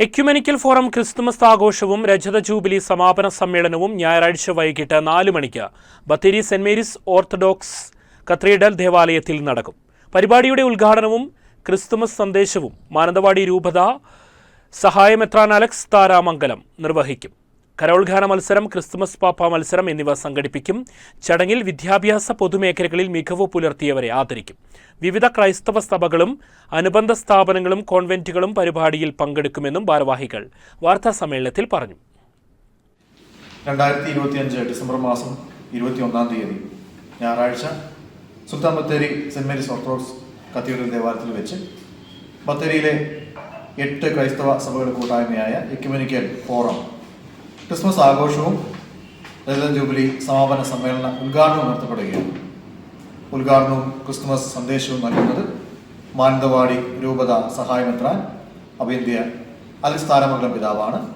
Ecumenical forum Christmas ആഘോഷവും രജത jubilee സമാപന സമ്മേളനവും ഞായറാഴ്ച വൈകിട്ട് 4 മണിക്ക് Bathery saint Mary's orthodox cathedral ദേവാലയത്തിൽ നടക്കും. പരിപാടിയുടെ ഉദ്ഘാടനവും ക്രിസ്തുമസ് സന്ദേശവും മാനന്തവാടി രൂപത സഹായമെത്രാൻ അലക്സ് താരാമംഗലം നിർവഹിക്കും. കരോൾഗാന മത്സരം, ക്രിസ്തുമസ് പാപ്പ മത്സരം എന്നിവ സംഘടിപ്പിക്കും. ചടങ്ങിൽ വിദ്യാഭ്യാസ പൊതുമേഖലകളിൽ മികവ് പുലർത്തിയവരെ ആദരിക്കും. വിവിധ ക്രൈസ്തവ സഭകളും അനുബന്ധ സ്ഥാപനങ്ങളും കോൺവെന്റുകളും പരിപാടിയിൽ പങ്കെടുക്കുമെന്നും ഭാരവാഹികൾ വാർത്താസമ്മേളനത്തിൽ പറഞ്ഞു. 2025 ഡിസംബർ മാസം 21-ാം തീയതി ഞായറാഴ്ച Sultan Bathery saint Mary's orthodox cathedral ദേവാലയത്തിൽ വെച്ച് ബത്തേരിയിലെ 8 ക്രൈസ്തവ സഭകളുടെ കൂട്ടായ്മയായ എക്യുമെനിക്കൽ ഫോറം ക്രിസ്മസ് ആഘോഷവും രജത ജൂബിലി സമാപന സമ്മേളന ഉദ്ഘാടനവും നടത്തപ്പെടുകയാണ്. ഉദ്ഘാടനവും ക്രിസ്തുമസ് സന്ദേശവും നൽകുന്നത് മാനന്തവാടി രൂപത സഹായമെത്രാൻ അഭിയന്ത്യ അലക്സ് താരാമംഗലം പിതാവാണ്.